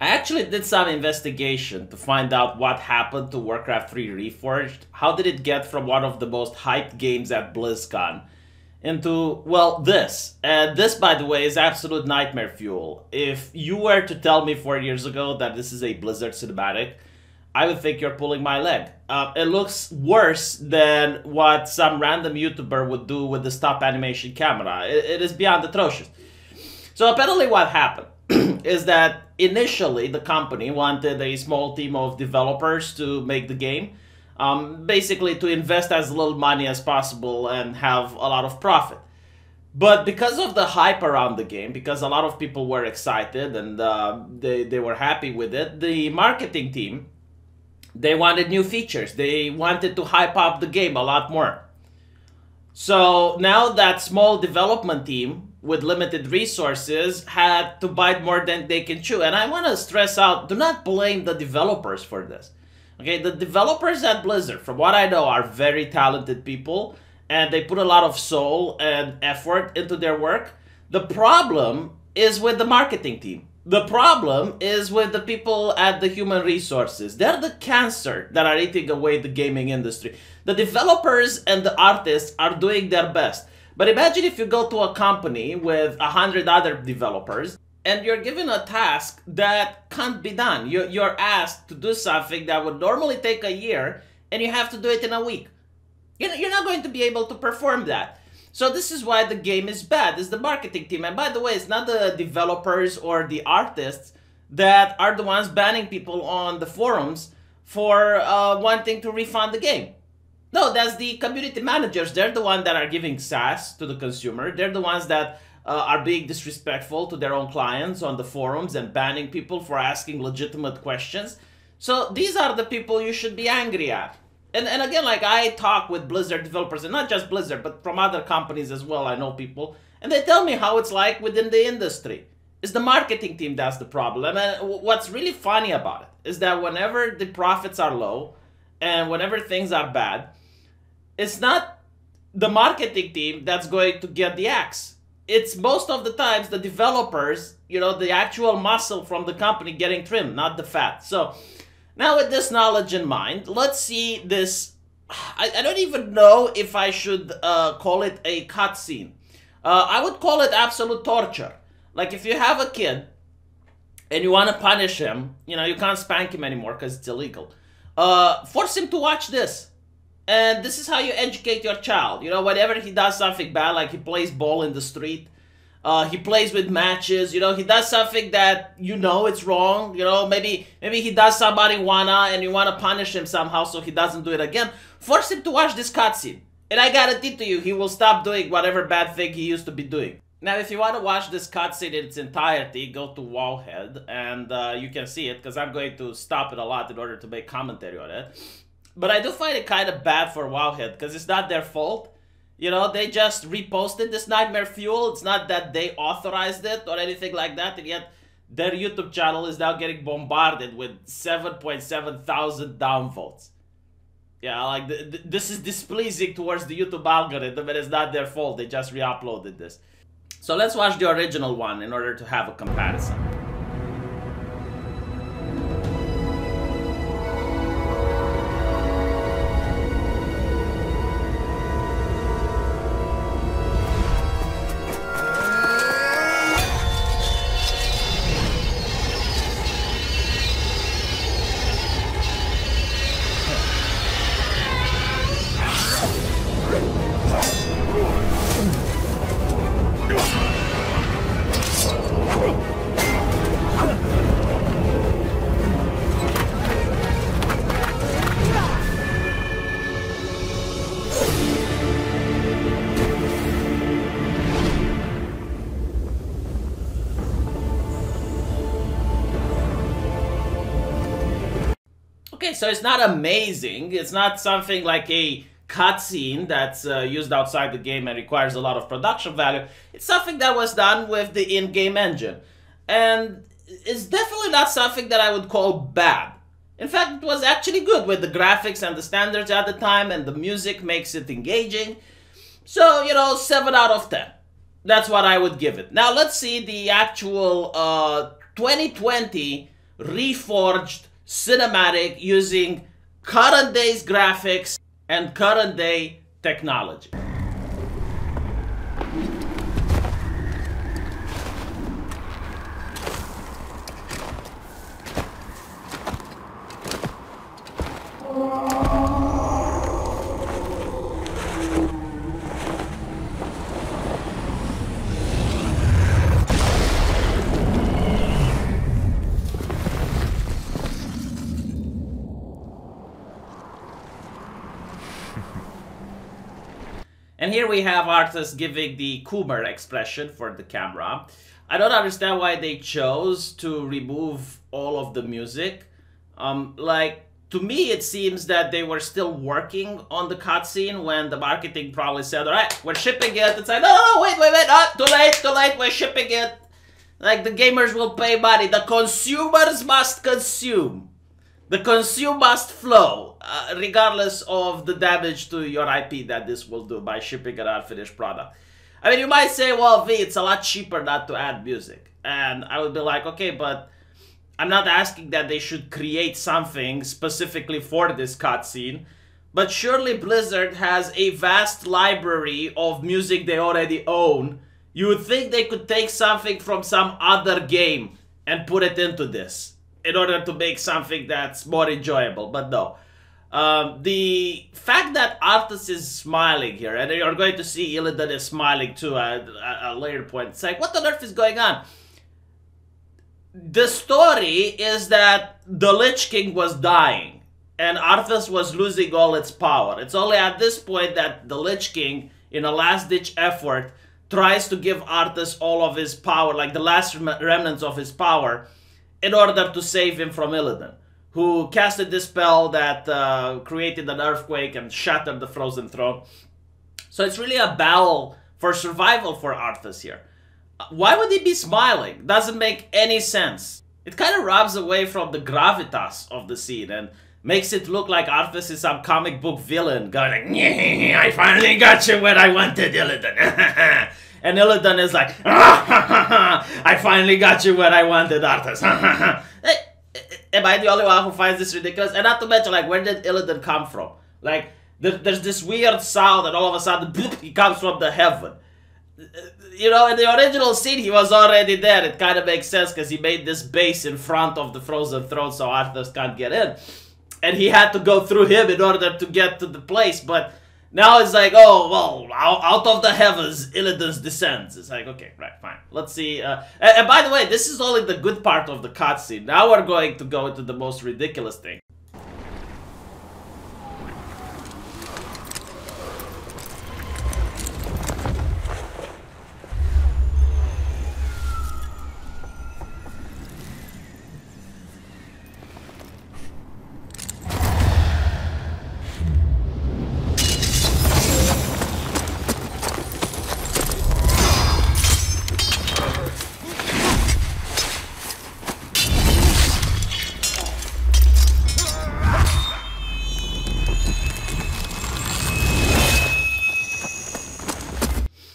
I actually did some investigation to find out what happened to Warcraft 3 Reforged. How did it get from one of the most hyped games at BlizzCon into, well, this. And this, by the way, is absolute nightmare fuel. If you were to tell me 4 years ago that this is a Blizzard cinematic, I would think you're pulling my leg. It looks worse than what some random YouTuber would do with the stop animation camera. It is beyond atrocious. So apparently what happened is that initially the company wanted a small team of developers to make the game, basically to invest as little money as possible and have a lot of profit. But because of the hype around the game, because a lot of people were excited and they were happy with it, the marketing team, they wanted new features. They wanted to hype up the game a lot more. So now that small development team with limited resources had to bite more than they can chew. And I want to stress out, do not blame the developers for this. Okay, the developers at Blizzard, from what I know, are very talented people and they put a lot of soul and effort into their work. The problem is with the marketing team. The problem is with the people at the human resources. They're the cancer that are eating away the gaming industry. The developers and the artists are doing their best. But imagine if you go to a company with 100 other developers and you're given a task that can't be done. You're asked to do something that would normally take a year and you have to do it in a week. You're not going to be able to perform that. So this is why the game is bad. It's the marketing team. And by the way, it's not the developers or the artists that are the ones banning people on the forums for wanting to refund the game. No, that's the community managers. They're the ones that are giving sass to the consumer. They're the ones that are being disrespectful to their own clients on the forums and banning people for asking legitimate questions. So these are the people you should be angry at. And again, like, I talk with Blizzard developers, and not just Blizzard, but from other companies as well. I know people, and they tell me how it's like within the industry. It's the marketing team that's the problem. And what's really funny about it is that whenever the profits are low and whenever things are bad, it's not the marketing team that's going to get the axe. It's most of the times the developers, you know, the actual muscle from the company getting trimmed, not the fat. So now with this knowledge in mind, let's see this. I don't even know if I should call it a cutscene. I would call it absolute torture. Like, if you have a kid and you want to punish him, you know, you can't spank him anymore because it's illegal. Force him to watch this. And this is how you educate your child. You know, whenever he does something bad, like he plays ball in the street, he plays with matches, you know, he does something that you know it's wrong, you know, maybe he does some marijuana and you want to punish him somehow so he doesn't do it again. Force him to watch this cutscene. And I guarantee to you, he will stop doing whatever bad thing he used to be doing. Now, if you want to watch this cutscene in its entirety, go to Wowhead and you can see it, because I'm going to stop it a lot in order to make commentary on it. But I do find it kind of bad for Wowhead, because it's not their fault. You know, they just reposted this nightmare fuel. It's not that they authorized it or anything like that, and yet their YouTube channel is now getting bombarded with 7.7 thousand downvotes. Yeah, like, this is displeasing towards the YouTube algorithm, and it's not their fault. They just re-uploaded this. So let's watch the original one in order to have a comparison. Okay, so it's not amazing. It's not something like a cutscene that's used outside the game and requires a lot of production value. It's something that was done with the in-game engine. And it's definitely not something that I would call bad. In fact, it was actually good with the graphics and the standards at the time, and the music makes it engaging. So, you know, 7 out of 10. That's what I would give it. Now, let's see the actual 2020 reforged cinematic using current day's graphics and current day technology. And here we have Arthas giving the Coomer expression for the camera. I don't understand why they chose to remove all of the music. To me, it seems that they were still working on the cutscene when the marketing probably said, all right, we're shipping it. It's like, no, wait, too late, we're shipping it. Like, the gamers will pay money. The consumers must consume. The consume must flow, regardless of the damage to your IP that this will do by shipping an unfinished product. I mean, you might say, well, V, it's a lot cheaper not to add music. And I would be like, okay, but I'm not asking that they should create something specifically for this cutscene. But surely Blizzard has a vast library of music they already own. You would think they could take something from some other game and put it into this, in order to make something that's more enjoyable, but no. The fact that Arthas is smiling here, and you're going to see Ilidan is smiling too at a later point. It's like, what on earth is going on? The story is that the Lich King was dying, and Arthas was losing all its power. It's only at this point that the Lich King, in a last-ditch effort, tries to give Arthas all of his power, like the last remnants of his power, in order to save him from Ilidan, who casted this spell that created an earthquake and shattered the Frozen Throne. So it's really a battle for survival for Arthas here. Why would he be smiling? Doesn't make any sense. It kind of robs away from the gravitas of the scene and makes it look like Arthas is some comic book villain going like, I finally got you where I wanted, Ilidan. And Ilidan is like, I finally got you where I wanted, Arthas. Am I the only one who finds this ridiculous? And not to mention, like, where did Ilidan come from? Like, there's this weird sound and all of a sudden, bloop, he comes from the heaven. You know, in the original scene, he was already there. It kind of makes sense because he made this base in front of the Frozen Throne so Arthas can't get in. And he had to go through him in order to get to the place, but now it's like, oh, well, out of the heavens, Illidan's descends. It's like, okay, right, fine. Let's see. And by the way, this is only the good part of the cutscene. Now we're going to go into the most ridiculous thing.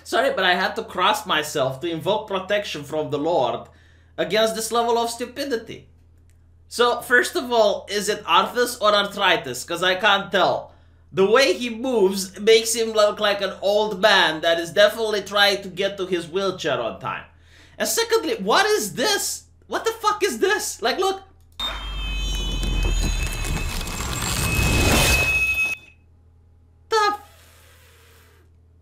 Sorry, but I had to cross myself to invoke protection from the Lord against this level of stupidity. So, first of all, is it Arthas or arthritis? Because I can't tell. The way he moves makes him look like an old man that is definitely trying to get to his wheelchair on time. And secondly, what is this? What the fuck is this? Like, look.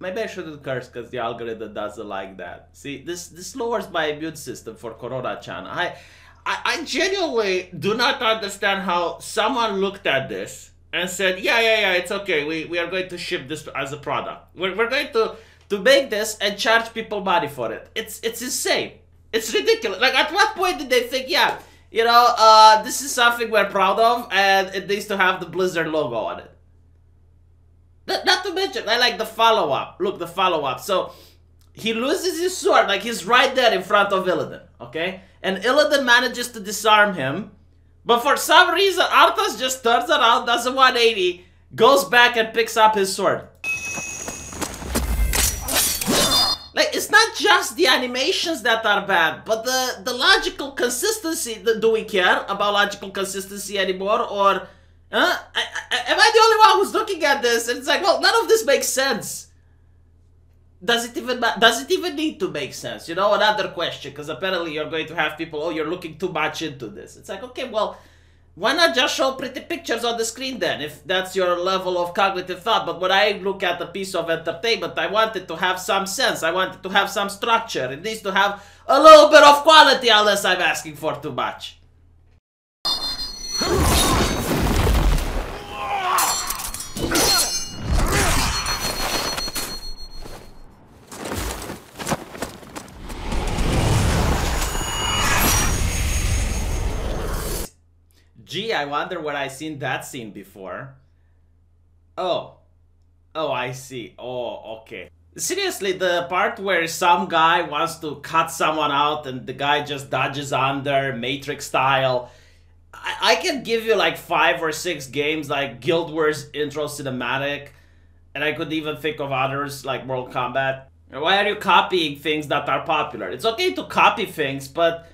Maybe I shouldn't curse because the algorithm doesn't like that. See, this lowers my immune system for Corona-chan. I genuinely do not understand how someone looked at this and said, yeah, it's okay. We are going to ship this as a product. We're going to make this and charge people money for it. It's insane. It's ridiculous. Like, at what point did they think, yeah, you know, this is something we're proud of and it needs to have the Blizzard logo on it? Not to mention, I like the follow-up. Look, the follow-up. So, he loses his sword, like he's right there in front of Ilidan, okay? And Ilidan manages to disarm him. But for some reason, Arthas just turns around, does a 180, goes back and picks up his sword. Like, it's not not just the animations that are bad, but the logical consistency. Do we care about logical consistency anymore? Or am I the only one who's looking at this? And it's like, well, none of this makes sense. Does it even need to make sense? You know, another question, because apparently you're going to have people, oh, you're looking too much into this. It's like, okay, well, why not just show pretty pictures on the screen then, if that's your level of cognitive thought? But when I look at a piece of entertainment, I want it to have some sense. I want it to have some structure. It needs to have a little bit of quality, unless I'm asking for too much. Gee, I wonder where I've seen that scene before. Oh, I see. Oh, okay. Seriously, the part where some guy wants to cut someone out and the guy just dodges under, Matrix style. I can give you like 5 or 6 games like Guild Wars intro cinematic, and I could even think of others like Mortal Kombat. Why are you copying things that are popular? It's okay to copy things, but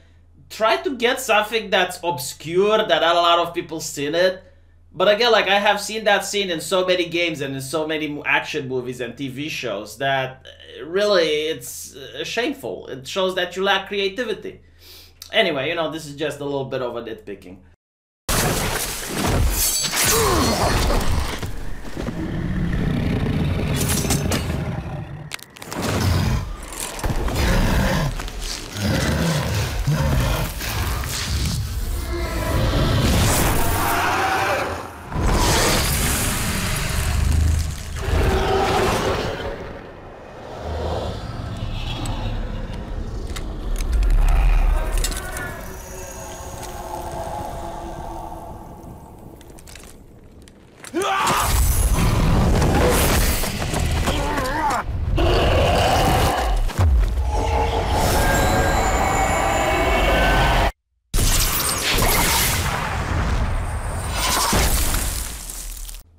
try to get something that's obscure, that not a lot of people seen it. But again, like, I have seen that scene in so many games and in so many action movies and TV shows that really it's shameful. It shows that you lack creativity. Anyway, you know, this is just a little bit of a nitpicking.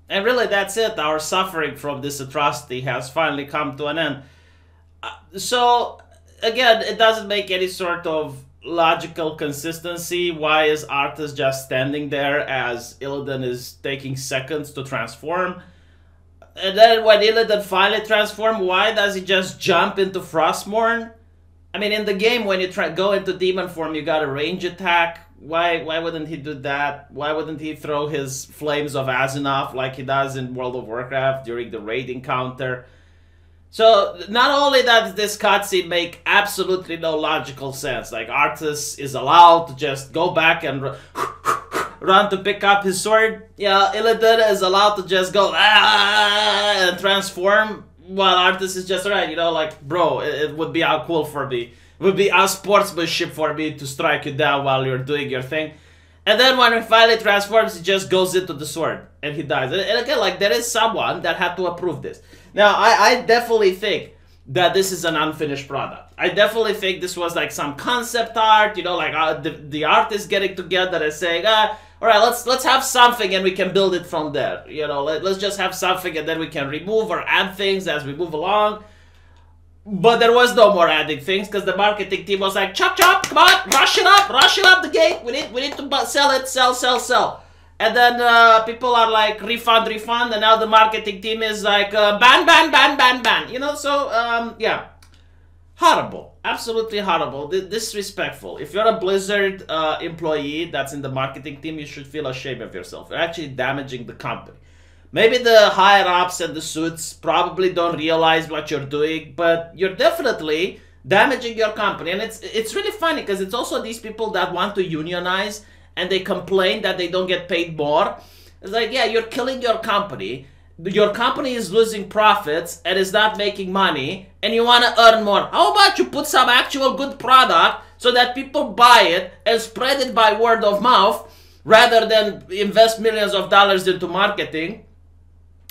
And really, that's it. Our suffering from this atrocity has finally come to an end. So, again, it doesn't make any sort of logical consistency. Why is Arthas just standing there as Ilidan is taking seconds to transform? And then when Ilidan finally transforms, why does he just jump into Frostmourne? I mean, in the game, when you go into demon form, you got a range attack. Why wouldn't he do that? Why wouldn't he throw his flames of Azimuth like he does in World of Warcraft during the raid encounter? So, not only does this cutscene make absolutely no logical sense, like Arthas is allowed to just go back and run to pick up his sword. Yeah, Ilidan is allowed to just go and transform, while Arthas is just, alright, you know, like, bro, it would be cool for me. It would be unsportsmanship for me to strike you down while you're doing your thing. And then when he finally transforms, he just goes into the sword and he dies. And again, like, there is someone that had to approve this. Now, I definitely think that this is an unfinished product. I definitely think this was like some concept art, you know, like the artists getting together and saying, all right, let's have something and we can build it from there. You know, let's just have something and then we can remove or add things as we move along. But there was no more adding things because the marketing team was like, chop, chop, come on, rush it up the gate. We need to sell it, sell. And then people are like, refund, and now the marketing team is like, ban. You know, so, yeah. Horrible. Absolutely horrible. Disrespectful. If you're a Blizzard employee that's in the marketing team, you should feel ashamed of yourself. You're actually damaging the company. Maybe the higher-ups and the suits probably don't realize what you're doing, but you're definitely damaging your company. And it's really funny because it's also these people that want to unionize and they complain that they don't get paid more. It's like, yeah, you're killing your company. Your company is losing profits and is not making money, and you want to earn more. How about you put some actual good product so that people buy it and spread it by word of mouth rather than invest millions of dollars into marketing?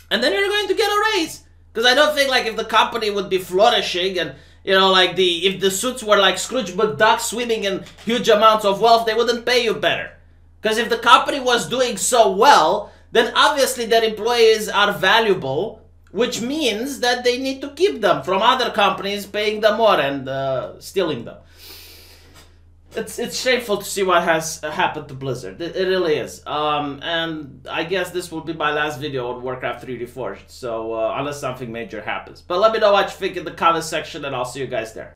And then you're going to get a raise. Because I don't think, like, if the company would be flourishing and, you know, like, if the suits were like Scrooge McDuck swimming in huge amounts of wealth, they wouldn't pay you better. Because if the company was doing so well, then obviously their employees are valuable, which means that they need to keep them from other companies paying them more and stealing them. It's shameful to see what has happened to Blizzard. It really is. And I guess this will be my last video on Warcraft 3 Reforged. So unless something major happens. But let me know what you think in the comment section, and I'll see you guys there.